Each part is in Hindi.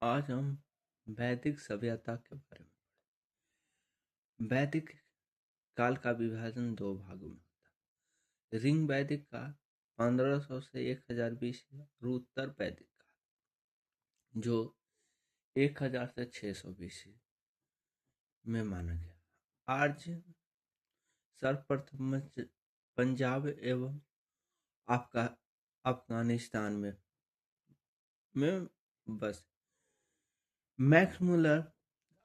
आज हम वैदिक सभ्यता के बारे में। वैदिक काल का विभाजन दो भागों में होता है। ऋग वैदिक काल 1500 से 1000 BC और उत्तर वैदिक काल जो 1000 से 600 BC में माना गया। आर्य सर्वप्रथम पंजाब एवं आपका अफगानिस्तान में बस मैक्स मुलर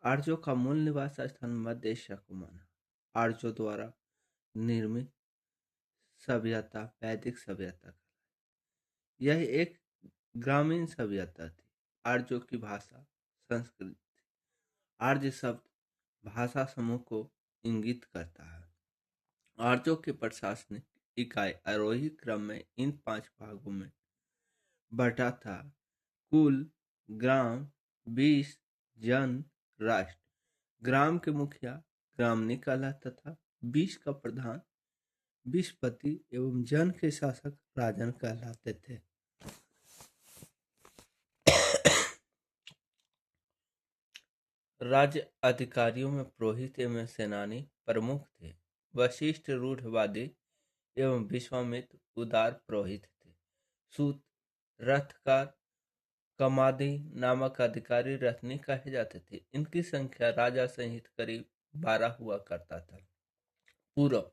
आर्यों का मूल निवास स्थान मध्य एशिया को माना। आर्यों द्वारा निर्मित सभ्यता वैदिक सभ्यता कहलाती। यह एक ग्रामीण सभ्यता थी। आर्यों की भाषा संस्कृत थी। आर्य शब्द भाषा समूह को इंगित करता है। आर्यों की प्रशासनिक इकाई आरोही क्रम में इन 5 भागों में बटा था: कुल, ग्राम, 20, जन, राष्ट्र। ग्राम के मुखिया ग्रामनी कहलाता था। 20 का प्रधान विस्पति एवं जन के शासक राजन कहलाते थे। राज्य अधिकारियों में पुरोहित एवं सेनानी प्रमुख थे। वशिष्ठ रूढ़वादी एवं विश्वामित्र उदार पुरोहित थे। सूत, रथकार, कमादी नामक अधिकारी रथनी कहे जाते थे। इनकी संख्या राजा सहित करीब 12 हुआ करता था। पूर्व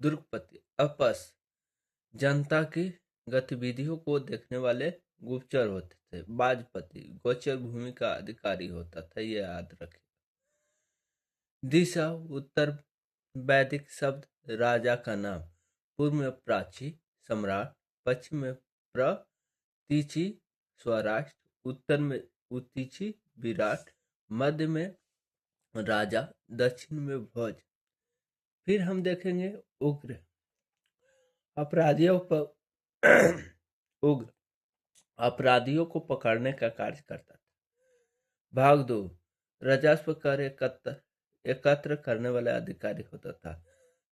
दुर्गपति अपस जनता की गतिविधियों को देखने वाले गुप्तचर होते थे। बाजपति गोचर भूमि का अधिकारी होता था। यह याद रखें। दिशा उत्तर वैदिक शब्द राजा का नाम। पूर्व में प्राची सम्राट, पश्चिम में प्रतीचि स्वराष्ट्र, उत्तर में उतीचि विराट, मध्य में राजा, दक्षिण में भोज। फिर हम देखेंगे उग्र अपराधियों पर उग्र अपराधियों को पकड़ने का कार्य करता था। भाग 2 राजस्व कर एकत्र करने वाला अधिकारी होता था।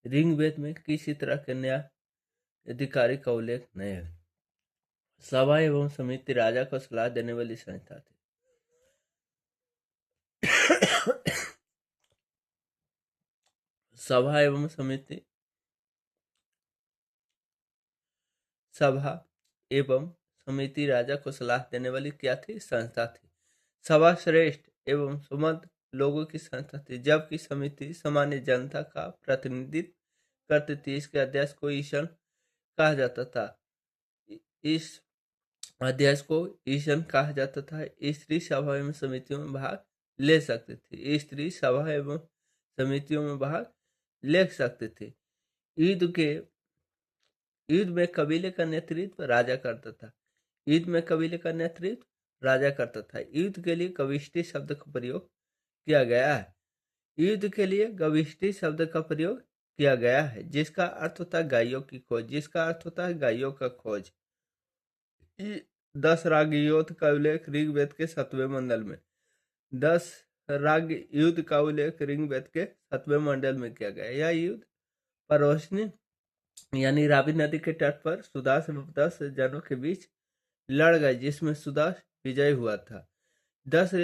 ऋग्वेद में किसी तरह के न्याय अधिकारी का उल्लेख नहीं है। सभा एवं समिति राजा को सलाह देने वाली संस्था थी। सभा एवं समिति राजा को सलाह देने वाली क्या थी? संस्था थी। सभा श्रेष्ठ एवं सुमंत लोगों की संस्था थी, जबकि समिति सामान्य जनता का प्रतिनिधित्व करती थी। इसके अध्यक्ष को ईशन कहा जाता था। इस अध्यक्ष को ईशन कहा जाता था। स्त्री सभा एवं समितियों में भाग ले सकती थी। स्त्री सभा एवं समितियों में भाग ले सकते थे। युद्ध में कबीले का नेतृत्व राजा करता था। युद्ध के लिए गविष्टि शब्द का प्रयोग किया गया है। युद्ध के लिए गविष्टि शब्द का प्रयोग किया गया है, जिसका अर्थ होता है गायों की का खोज। 10 राग युद्ध का उल्लेख ऋग्वेद के 7वें मंडल में 10 राग युद्ध का उल्लेख ऋग्वेद के 7वें मंडल में किया गया। यह युद्ध परोशनी यानी रावी नदी के तट पर सुदास एवं 10 जनों के बीच लड़ गए, जिसमें सुदास विजय हुआ था। 10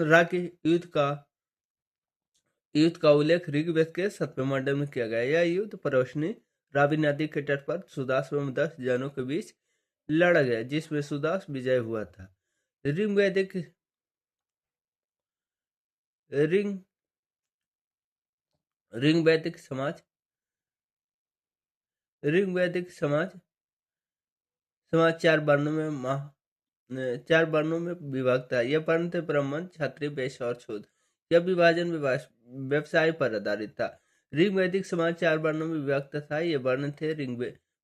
राग युद्ध का उल्लेख ऋग्वेद के 7वें मंडल में किया गया। यह युद्ध परोशनी रावी नदी के तट पर सुदास एवं 10 जनों के बीच लड़ गया, जिसमें सुदास विजय हुआ था। ऋग्वैदिक समाज 4 वर्णों में विभक्त है। यह वर्ण थे ब्राह्मण, क्षत्रिय, वैश्य और शूद्र। यह विभाजन व्यवसाय पर आधारित था। ऋग्वैदिक समाज 4 वर्णों में विभक्त था। ये वर्ण थे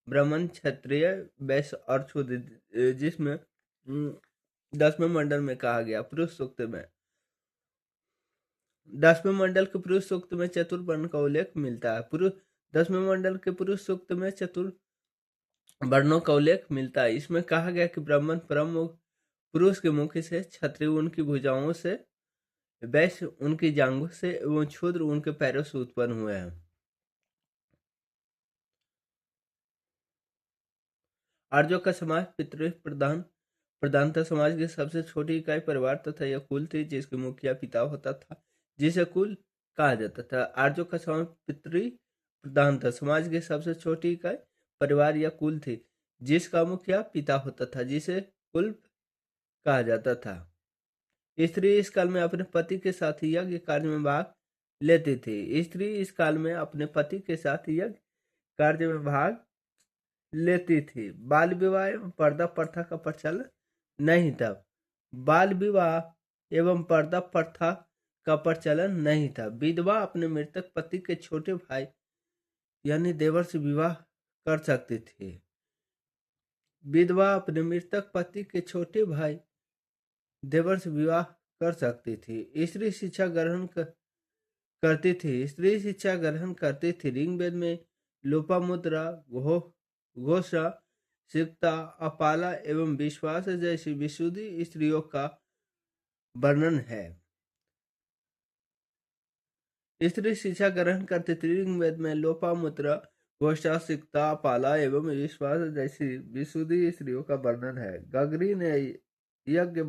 ब्राह्मण, क्षत्रिय, वैश्य और शूद्र, जिसमें 10वें मंडल में कहा गया पुरुष सूक्त में 10वें मंडल के पुरुष सूक्त में चतुर्वर्ण का उल्लेख मिलता है। 10वें मंडल के पुरुष सूक्त में चतुर्वर्णों का उल्लेख मिलता है। इसमें कहा गया कि ब्राह्मण प्रमुख पुरुष के मुख से, क्षत्रिय उनकी भुजाओं से, वैश्य उनकी जांघों से एवं शूद्र उनके पैरों से उत्पन्न हुए हैं। आर्यों का समाज पितृ प्रधान प्रधानता समाज की सबसे छोटी इकाई परिवार तथा यह कुल थी जिसके मुखिया पिता होता था, जिसे कुल कहा जाता था। आर्यों का समाज पितृ प्रधान था। समाज की सबसे छोटी इकाई परिवार या कुल थी जिसका मुखिया पिता होता था, जिसे कुल कहा जाता था। स्त्री इस काल में अपने पति के साथ यज्ञ कार्य में भाग लेती थी। स्त्री इस काल में अपने पति के साथ यज्ञ कार्य में भाग लेती थी। बाल विवाह एवं पर्दा प्रथा का प्रचलन नहीं था। बाल विवाह एवं पर्दा प्रथा का प्रचलन नहीं था। विधवा अपने मृतक पति के छोटे भाई यानी देवर से विवाह कर सकती थी। विधवा अपने मृतक पति के छोटे भाई देवर से विवाह कर सकती थी। स्त्री शिक्षा ग्रहण करती थी। स्त्री शिक्षा ग्रहण करती थी। ऋग्वेद में लोपामुद्रा, घोषा, सिक्ता, अपाला एवं विश्वास जैसी विशुद्धि स्त्रियों का वर्णन है। स्त्री शिक्षा ग्रहण करती थी। ऋग्वेद में लोपामुद्रा, घोषा, सिक्ता, अपाला एवं विश्वास जैसी विशुद्धि स्त्रियों का वर्णन है। गगरी ने यज्ञ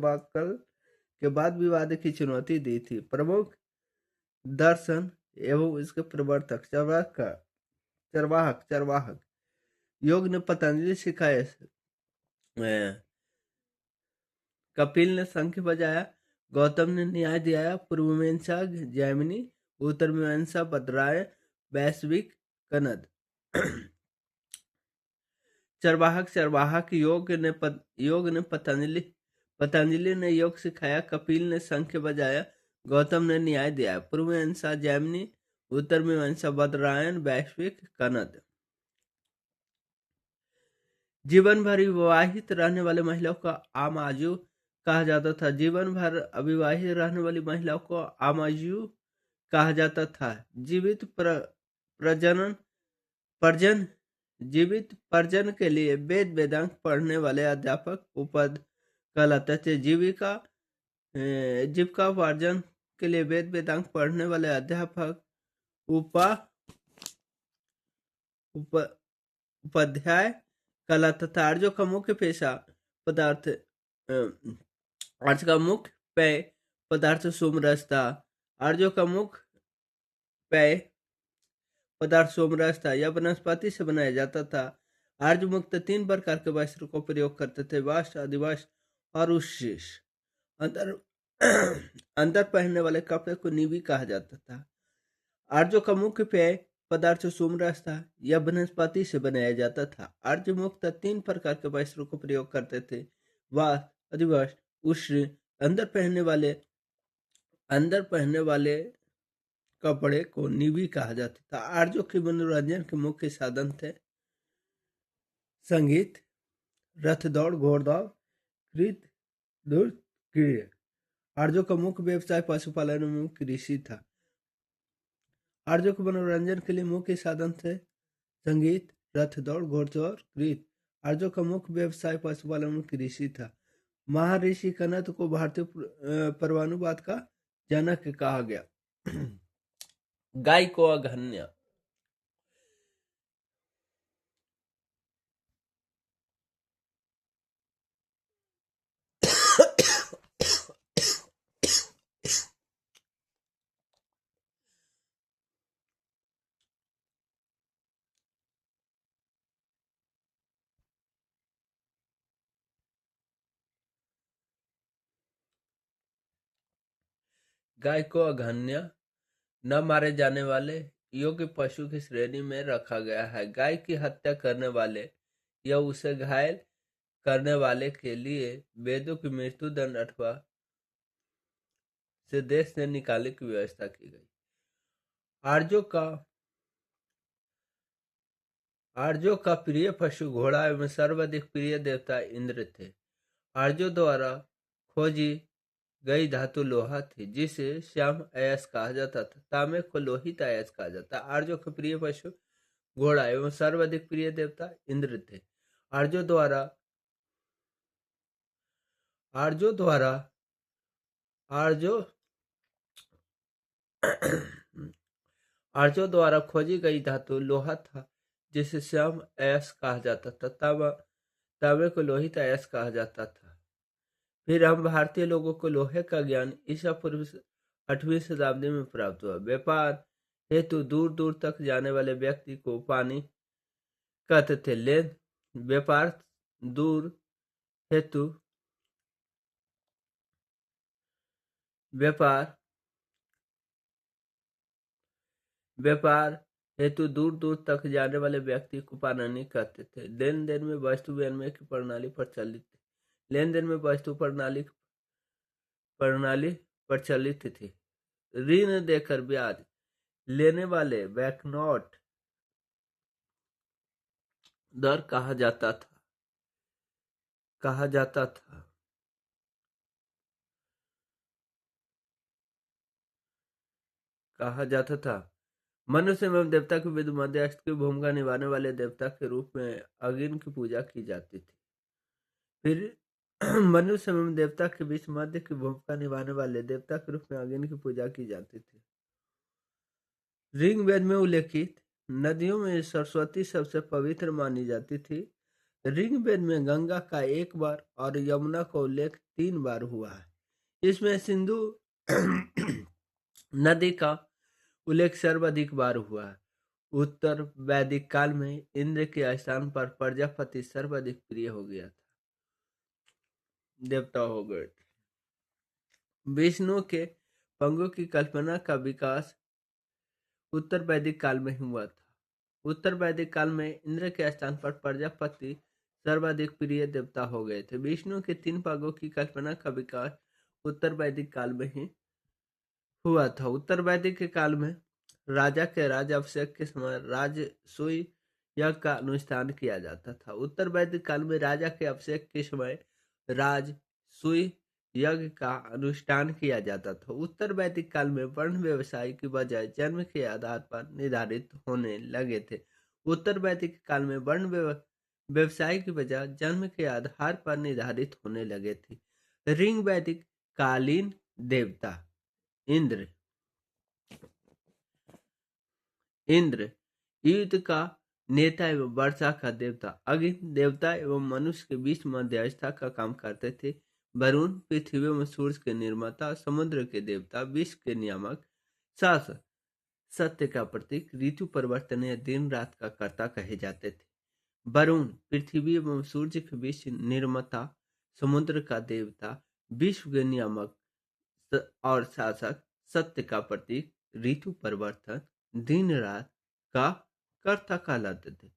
के बाद विवाद की चुनौती दी थी। प्रमुख दर्शन एवं इसके प्रवर्तक चरवाहक योग ने पतंजलि सिखाया। कपिल ने शंख बजाया, गौतम ने न्याय दिया, पूर्व मीमांसा जैमिनी, उत्तर मीमांसा बद्रायण, वैश्विक कनद। चरवाहक योग ने पतंजलि ने योग सिखाया, कपिल ने शंख बजाया, गौतम ने न्याय दिया, पूर्व मीमांसा जैमिनी, उत्तर मीमांसा बद्रायण, वैश्विक कनद। जीवन भर विवाहित रहने वाले महिलाओं को आमाजु कहा जाता था। जीवन भर अविवाहित रहने वाली महिलाओं को आमाजु कहा जाता था। जीवित पर्जन के लिए वेद वेदांग पढ़ने वाले अध्यापक उपद कहलाते थे। जीविका उपार्जन के लिए वेद वेदांग पढ़ने वाले अध्यापक उपाध्याय कहलाता था। आर्यों का मुख्य पेय पदार्थ सोमरस था। आर्यों का मुख्य पेय पदार्थ सोमरस था। यह वनस्पति से बनाया जाता था। आर्य मुक्त 3 प्रकार के वस्त्र को प्रयोग करते थे: वस्त्र, अधिवस्त्र और उच्छिष्ट। अंदर पहनने वाले कपड़े को निवि कहा जाता था। आर्यों का मुख्य पेय पदार्थ सोमरस था। यह वनस्पति से बनाया जाता था। आर्य मुक्त 3 प्रकार के वस्त्रों को प्रयोग करते थे: वस्त्र, अधिवस्त्र, उच्छिष्ट। अंदर पहनने वाले कपड़े को निवि कहा जाता था। आर्यों के मनोरंजन के मुख्य साधन थे संगीत, रथ दौड़, घोड़दौड़, क्रीड़ा। आर्यों का मुख्य व्यवसाय पशुपालन एवं कृषि था। आर्यों के मनोरंजन के लिए मुख्य साधन थे संगीत, रथ दौड़, घोड़दौड़, क्रीड़ा। आर्यों का मुख्य व्यवसाय पशुपालन एवं कृषि था। महर्षि कनद को भारतीय परमाणुवाद का जनक कहा गया। गाय को अघन्य। गाय को अघन्य, न मारे जाने वाले योग्य पशु की श्रेणी में रखा गया है। गाय की हत्या करने वाले या उसे घायल करने वाले के लिए वेदों की मृत्युदंड अथवा से देश से निकालने की व्यवस्था की गई। आर्यों का प्रिय पशु घोड़ा एवं सर्वाधिक प्रिय देवता इंद्र थे। आर्यों द्वारा खोजी गई धातु लोहा थी, जिसे श्याम अयस्क कहा जाता था। तांबे को लोहित अयस्क कहा जाता। आर्यों के प्रिय पशु घोड़ा एवं सर्वाधिक प्रिय देवता इंद्र थे। आर्यों द्वारा खोजी गई धातु लोहा था, जिसे श्याम अयस्क कहा जाता था। तांबे को लोहित अयस्क कहा जाता था। फिर हम भारतीय लोगों को लोहे का ज्ञान ईसा पूर्व 8वीं शताब्दी में प्राप्त हुआ। व्यापार हेतु दूर दूर तक जाने वाले व्यक्ति को पानी कहते थे। व्यापार दूर हेतु व्यापार व्यापार हेतु दूर दूर तक जाने वाले व्यक्ति को पानी कहते थे। लेन देन में वस्तु विनिमय की प्रणाली प्रचलित थी। लेन देन में वस्तु प्रणाली प्रचलित थी। ऋण देकर ब्याज लेने वाले बैंकनोट दर कहा जाता था। मनुष्य एवं देवता के बीच मध्यस्थ की भूमिका निभाने वाले देवता के रूप में अग्नि की पूजा की जाती थी। फिर मनुष्य एवं देवता के बीच मध्य की भूमिका निभाने वाले देवता के रूप में अग्नि की पूजा की जाती थी। ऋग्वेद में उल्लेखित नदियों में सरस्वती सबसे पवित्र मानी जाती थी। ऋग्वेद में गंगा का 1 बार और यमुना का उल्लेख 3 बार हुआ है। इसमें सिंधु नदी का उल्लेख सर्वाधिक बार हुआ है। उत्तर वैदिक काल में इंद्र के स्थान पर प्रजापति सर्वाधिक प्रिय हो गया था, देवता हो गए। विष्णु के पंगों की कल्पना का विकास उत्तर वैदिक काल में हुआ था। उत्तर वैदिक काल में इंद्र के स्थान पर प्रजापति सर्वाधिक प्रिय देवता हो गए थे। विष्णु के 3 पागों की कल्पना का विकास उत्तर वैदिक काल में ही हुआ था। उत्तर वैदिक के काल में राजा के राजाभिषेक के समय राजसूय यज्ञ का अनुष्ठान किया जाता था। उत्तर वैदिक काल में राजा के अभिषेक के समय राजसूय यज्ञ का अनुष्ठान किया जाता था। उत्तर वैदिक काल में वर्ण व्यवसाय की बजाय जन्म के आधार पर निर्धारित होने लगे थे। उत्तर वैदिक काल में वर्ण व्यवसाय की बजाय जन्म के आधार पर निर्धारित होने लगे थे। ऋग वैदिक कालीन देवता इंद्र युद्ध का नेता एवं वर्षा का देवता अग्नि देवता एवं मनुष्य के बीच मध्यस्थता का काम करते थे। वरुण पृथ्वी एवं सूर्य के निर्माता, समुद्र के देवता, विश्व के नियामक, शासक, सत्य का प्रतीक, ऋतु परिवर्तन या दिन रात का कर्ता कहे जाते थे। वरुण पृथ्वी एवं सूर्य के बीच निर्माता, समुद्र का देवता, विश्व के नियामक और शासक, सत्य का प्रतीक, ऋतु परिवर्तन, दिन रात का कर्ता कहलाते थे।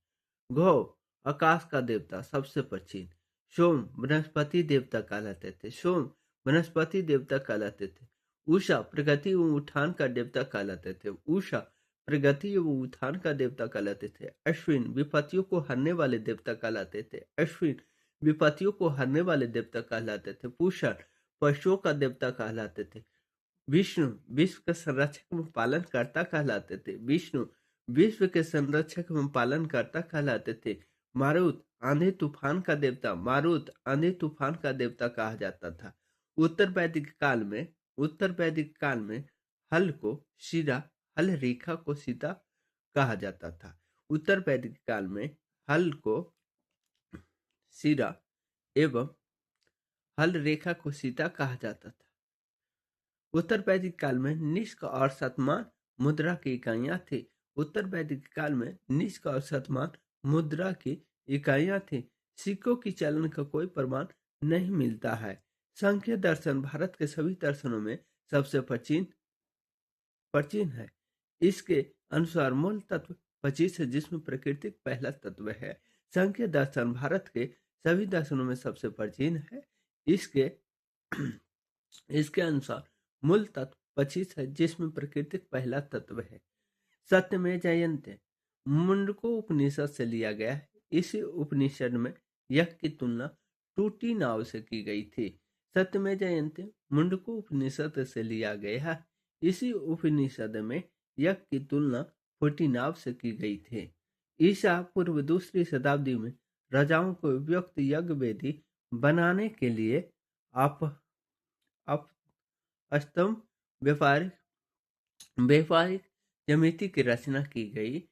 घो आकाश का देवता, सबसे प्राचीन। सोम वनस्पति देवता कहलाते थे। सोम वनस्पति देवता कहलाते थे। उषा प्रगति एवं उत्थान का देवता कहलाते थे। उषा प्रगति एवं उत्थान का देवता कहलाते थे। अश्विन विपत्तियों को हरने वाले देवता कहलाते थे। अश्विन विपत्तियों को हरने वाले देवता कहलाते थे। पूषण पशुओं का देवता कहलाते थे। विष्णु विश्व के संरक्षक एवं पालन कर्ता कहलाते थे। विष्णु विश्व के संरक्षक एवं पालन कर्ता कहलाते थे। मारुत आंधी तूफान का देवता, मारुत आंधी तूफान का देवता कहा जाता था। उत्तर वैदिक काल में हल को शिरा, हल रेखा को सीता कहा जाता था। उत्तर वैदिक काल में हल को शिरा एवं हल रेखा को सीता कहा जाता था। उत्तर वैदिक काल में निष्क और शतमान मुद्रा की इकाइयां थी। उत्तर वैदिक काल में निष्क और शतमान मुद्रा की इकाइयां थी। सिक्कों की चलन का कोई प्रमाण नहीं मिलता है। सांख्य दर्शन भारत के सभी दर्शनों में सबसे प्राचीन है। इसके अनुसार मूल तत्व 25 है, जिसमें प्रकृति पहला तत्व है। सांख्य दर्शन भारत के सभी दर्शनों में सबसे प्राचीन है। इसके अनुसार मूल तत्व 25 है, जिसमें प्रकृति पहला तत्व है। सत्यमेव जयते मुंडको उपनिषद से लिया गया है। इसी उपनिषद में यज्ञ की तुलना टूटी नाव से की गई थी। सत्यमेव जयते मुंडको उपनिषद से लिया गया है। इसी उपनिषद में यज्ञ की तुलना टूटी नाव से की गई थी। ईसा पूर्व 2री शताब्दी में राजाओं को उपयुक्त यज्ञ वेदी बनाने के लिए स्तंभ व्यापारिक समिति की रचना की गई।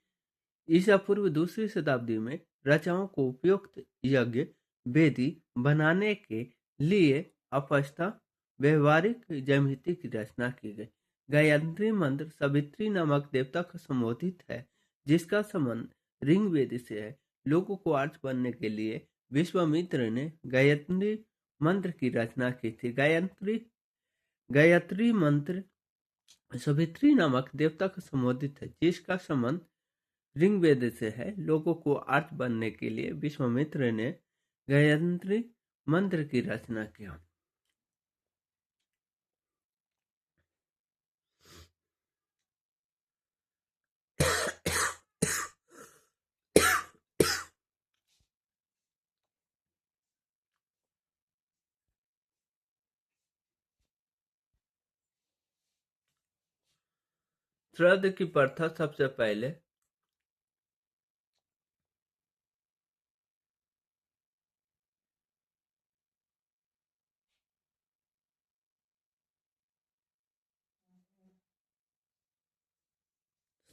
ईसा पूर्व 2री शताब्दी में राजाओं को उपयुक्त यज्ञ वेदी बनाने के लिए अपस्था व्यवहारिक ज्यामिति की रचना की गई। गायत्री मंत्र सावित्री नामक देवता को संबोधित है, जिसका संबंध ऋग्वेद से है। लोगों को आर्च बनने के लिए विश्वामित्र ने गायत्री मंत्र की रचना की थी। गायत्री मंत्र सावित्री नामक देवता को संबोधित है, जिसका संबंध ऋग्वेद से है। लोगों को आर्च बनने के लिए विश्वामित्र ने गायत्री मंत्र की रचना किया। श्राद्ध की प्रथा सबसे पहले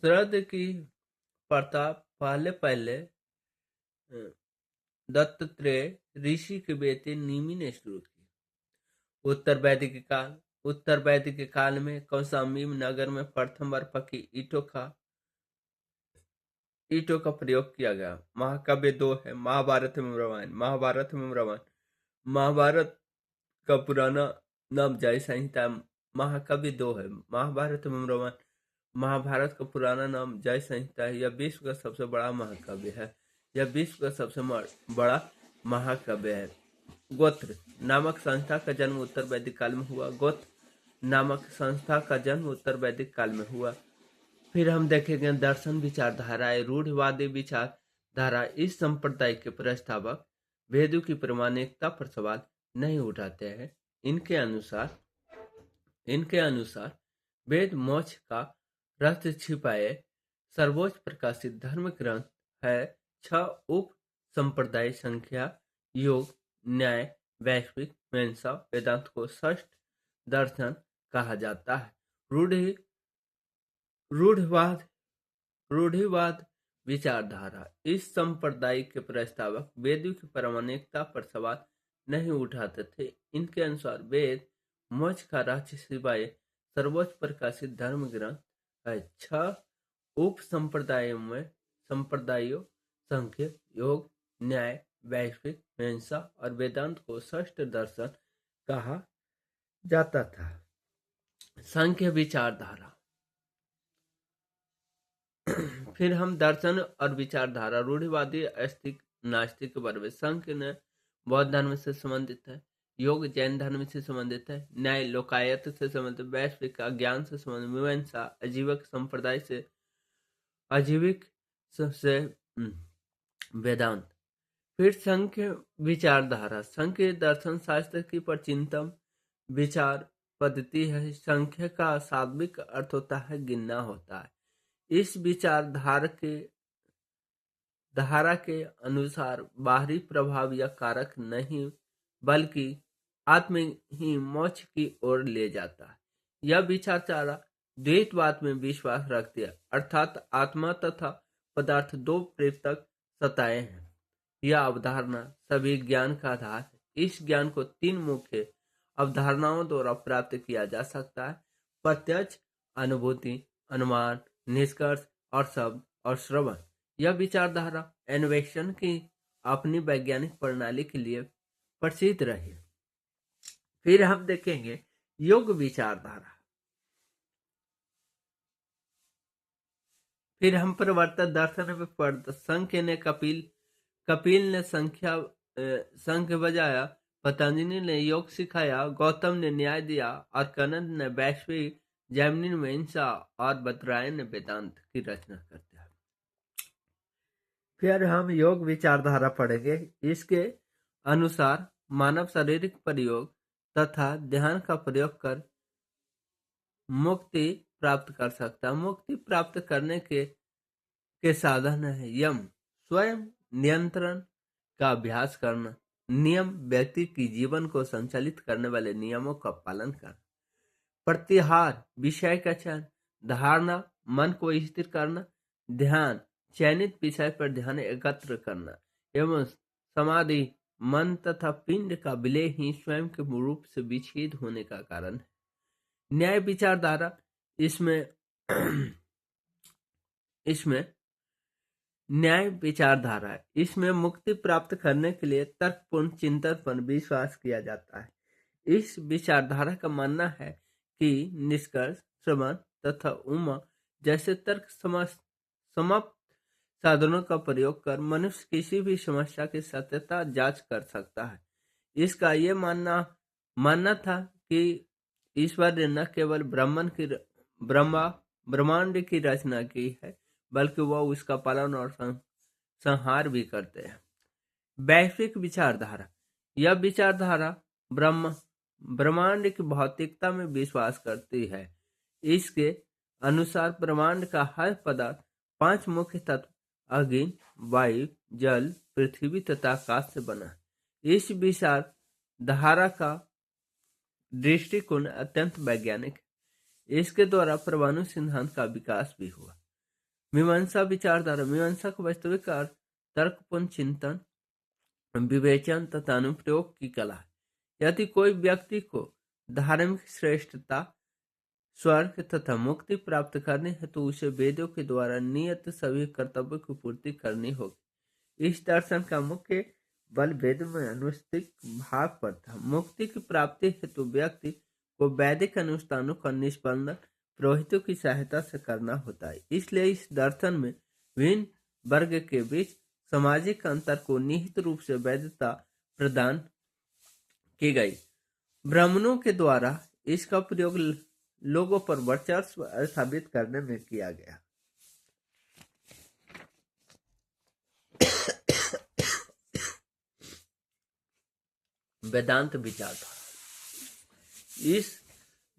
श्राद्ध की प्रथा पहले दत्तात्रेय ऋषि के बेटे निमि ने शुरू की। उत्तर वैदिक काल में कौशाम्बी नगर में प्रथम बार पकी ईंटों का प्रयोग किया गया। महाकाव्य दो है, महाभारत एवं रामायण। महाभारत का पुराना नाम जय संहिता। महाकाव्य दो है, महाभारत एवं रामायण। महाभारत का पुराना नाम जय संहिता है। यह विश्व का सबसे बड़ा महाकाव्य है। महाकाव्य है। गोत्र नामक संस्था का जन्म उत्तर वैदिक काल में हुआ। फिर हम देखेंगे दर्शन विचारधाराएं। रूढ़िवादी विचारधारा इस संप्रदाय के प्रस्तावक वेदों की प्रामाणिकता पर सवाल नहीं उठाते हैं। इनके अनुसार वेद मोक्ष का रहस्य छिपाए सर्वोच्च प्रकाशित धर्म ग्रंथ है। 6 उप संप्रदाय संख्या, योग, न्याय, वैश्विक, मीमांसा, वेदांत को षष्ठ दर्शन कहा जाता है। रूढ़िवाद विचारधारा इस संप्रदाय के प्रस्तावक वेदों की प्रामाणिकता पर सवाल नहीं उठाते थे। इनके अनुसार वेद मोक्ष का रहस्य सिवाय सर्वोच्च प्रकाशित धर्म ग्रंथ है। 6 उप संप्रदायों संख्य, योग, न्याय, वैश्विक, मीमांसा और वेदांत को षष्ठ दर्शन कहा जाता था। सांख्य विचारधारा। फिर हम दर्शन और विचारधारा। रूढ़िवादी आस्तिक नास्तिक वर्ग। सांख्य ने बौद्ध धर्म से संबंधित है। योग जैन धर्म से संबंधित है। न्याय लोकायत से संबंधित। वैश्विक अज्ञान से संबंधित। मीमांसा आजीविक संप्रदाय से वेदांत। फिर सांख्य विचारधारा। सांख्य दर्शन शास्त्र की प्राचीनतम विचार पद्धति है। सांख्य का शाब्दिक अर्थ होता है गिनना होता है। इस धारा के अनुसार बाहरी प्रभाव या कारक नहीं, बल्कि आत्म ही मोक्ष की ओर ले जाता है। यह विचारधारा द्वैतवाद में विश्वास रखती है, अर्थात आत्मा तथा पदार्थ दो पृथक सत्ताएं हैं। यह अवधारणा सभी ज्ञान का आधार है। इस ज्ञान को 3 मुख्य अवधारणाओं द्वारा प्राप्त किया जा सकता है: प्रत्यक्ष, अनुभूति, अनुमान, निष्कर्ष और शब्द और श्रवण। यह विचारधारा अन्वेषण की अपनी वैज्ञानिक प्रणाली के लिए प्रसिद्ध रही। फिर हम देखेंगे योग विचारधारा। फिर हम प्रवर्तक दर्शन में पढ़ते। सांख्य ने कपिल ने संख्य बजाया, पतंजलि ने योग सिखाया, गौतम ने न्याय दिया और कनद ने वैश्विक, जैमिनी ने मीमांसा और बतरायण ने वेदांत की रचना करते हैं। फिर हम योग विचारधारा पढ़ेंगे। इसके अनुसार मानव शारीरिक प्रयोग तथा ध्यान का प्रयोग कर मुक्ति प्राप्त कर सकता है। मुक्ति प्राप्त करने के साधन है यम, स्वयं नियंत्रण का अभ्यास करना, नियम व्यक्ति की जीवन को संचालित करने वाले नियमों का पालन करना, प्रत्याहार विषय का चयन, धारणा मन को स्थिर करना, ध्यान चयनित विषय पर ध्यान एकत्र करना, एवं समाधि मन तथा पिंड का विलय ही स्वयं के रूप से विच्छेद होने का कारण है। न्याय विचारधारा इसमें इसमें न्याय विचारधारा इसमें मुक्ति प्राप्त करने के लिए तर्कपूर्ण चिंतन पर विश्वास किया जाता है। इस विचारधारा का मानना है कि निष्कर्ष, श्रवण तथा उमा जैसे तर्क समाप्त साधनों का प्रयोग कर मनुष्य किसी भी समस्या की सत्यता जांच कर सकता है। इसका ये मानना था कि ईश्वर ने न केवल ब्रह्मांड की रचना की है, बल्कि वह उसका पालन और संहार भी करते हैं। वैश्विक विचारधारा यह विचारधारा ब्रह्मांड की भौतिकता में विश्वास करती है। इसके अनुसार ब्रह्मांड का हर पदार्थ 5 मुख्य तत्व अग्नि, वायु, जल, पृथ्वी तथा आकाश से बना है। इस विचारधारा का दृष्टिकोण अत्यंत वैज्ञानिक है। इसके द्वारा परमाणु सिद्धांत का विकास भी हुआ। मीमांसा विचारधारा मीमांसा का वास्तविक अर्थ तर्कपूर्ण चिंतन, विवेचन तथा अनुप्रयोग की कला है। यदि कोई व्यक्ति को धार्मिक श्रेष्ठता, स्वर्ग तथा मुक्ति प्राप्त करनी है तो उसे वेदों के द्वारा नियत सभी कर्तव्यों की पूर्ति करनी होगी। इस दर्शन का मुख्य बल वेद में अनुष्ठित भाग पर था। मुक्ति की प्राप्ति हेतु व्यक्ति को वैदिक अनुष्ठानों का निष्पादन पुरोहितों की सहायता से करना होता है। इसलिए इस दर्शन में विभिन्न वर्ग के बीच सामाजिक अंतर को निहित रूप से वैधता प्रदान की गई। ब्राह्मणों के द्वारा इसका प्रयोग लोगों पर वर्चस्व स्थापित करने में किया गया। वेदांत विचारधारा इस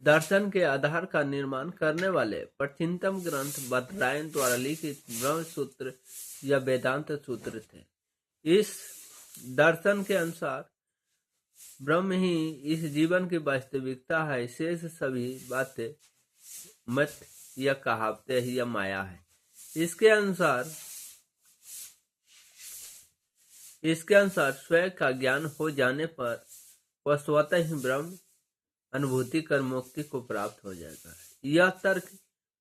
दर्शन के आधार का निर्माण करने वाले प्राचीनतम ग्रंथ बादरायण द्वारा लिखित ब्रह्म सूत्र या वेदांत सूत्र थे। इस दर्शन के अनुसार ब्रह्म ही इस जीवन की वास्तविकता है, शेष सभी बातें मत या कहावतें या माया है। इसके अनुसार स्वयं का ज्ञान हो जाने पर वह स्वतः ही ब्रह्म अनुभूति कर मुक्ति को प्राप्त हो जाएगा। यह तर्क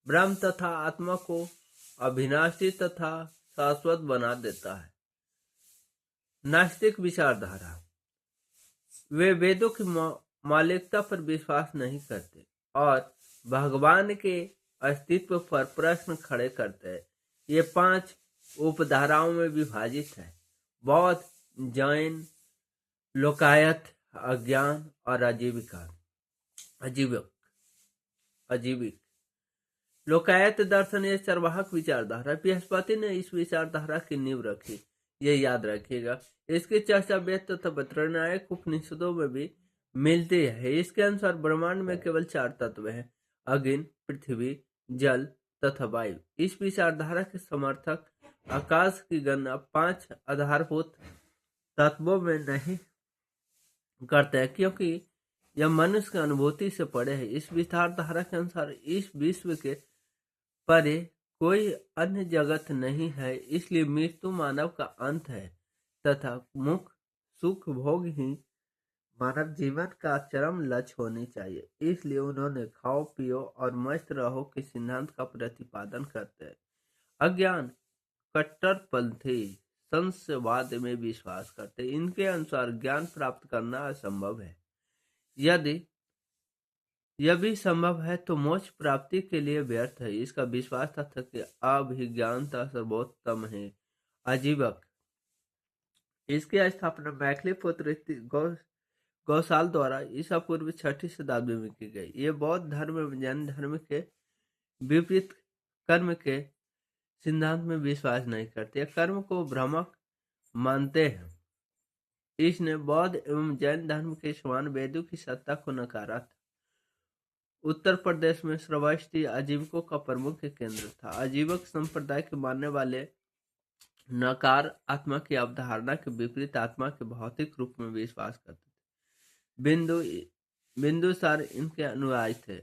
ब्रह्म तथा आत्मा को अविनाशी तथा शाश्वत बना देता है। नास्तिक विचारधारा वे वेदों की मौलिकता पर विश्वास नहीं करते और भगवान के अस्तित्व पर प्रश्न खड़े करते हैं। ये 5 उपधाराओं में विभाजित है: बौद्ध, जैन, लोकायत, अज्ञान और अजीविक। लोकायत दर्शन ये चरवाहक विचारधारा। बृहस्पति ने इस विचारधारा की नींव रखी, ये याद रखिएगा। इसकी चर्चा वेद तथा बृहदारण्यक उपनिषदों में भी मिलती है। इसके अनुसार ब्रह्मांड में केवल 4 तत्व हैं: अग्नि, पृथ्वी, जल तथा वायु। इस विचारधारा के समर्थक आकाश की गणना 5 आधारभूत तत्वों में नहीं करते हैं, क्योंकि यह मनुष्य की अनुभूति से परे है। इस विचारधारा के अनुसार इस विश्व के परे कोई अन्य जगत नहीं है, इसलिए मृत्यु मानव का अंत है तथा सुख भोग ही मानव जीवन का चरम लक्ष्य होनी चाहिए। इसलिए उन्होंने खाओ पियो और मस्त रहो के सिद्धांत का प्रतिपादन करते हैं। अज्ञान कट्टरपंथी संशयवाद में विश्वास करते। इनके अनुसार ज्ञान प्राप्त करना असंभव है। यदि यह भी संभव है तो मोक्ष प्राप्ति के लिए व्यर्थ है। इसका विश्वास था कि अभिज्ञानता सर्वोत्तम है। आजीवक इसकी स्थापना मैथिली पुत्र गौशाल द्वारा ईसा पूर्व 6वीं शताब्दी में की गई। ये बौद्ध धर्म एवं जैन धर्म के विपरीत कर्म के सिद्धांत में विश्वास नहीं करते, कर्म को भ्रामक मानते हैं। इसने बौद्ध एवं जैन धर्म के समान वेदों की सत्ता को नकारा था। उत्तर प्रदेश में श्रावस्ती आजीवकों का प्रमुख केंद्र था। आजीवक संप्रदाय के मानने वाले नकार आत्मा की अवधारणा के विपरीत आत्मा के भौतिक रूप में विश्वास करते थे। बिंदुसार इनके अनुयायी थे।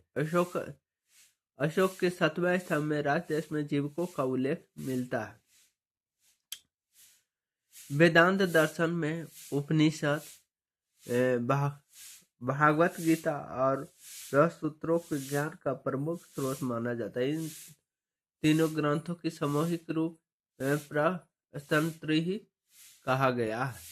अशोक के 7वें स्तंभ में राजदेश में जीवकों का उल्लेख मिलता है। वेदांत दर्शन में उपनिषद, भागवत गीता और सूत्रोक्त ज्ञान का प्रमुख स्रोत माना जाता है। इन तीनों ग्रंथों की सामूहिक रूप प्रस्तंत्र ही कहा गया है।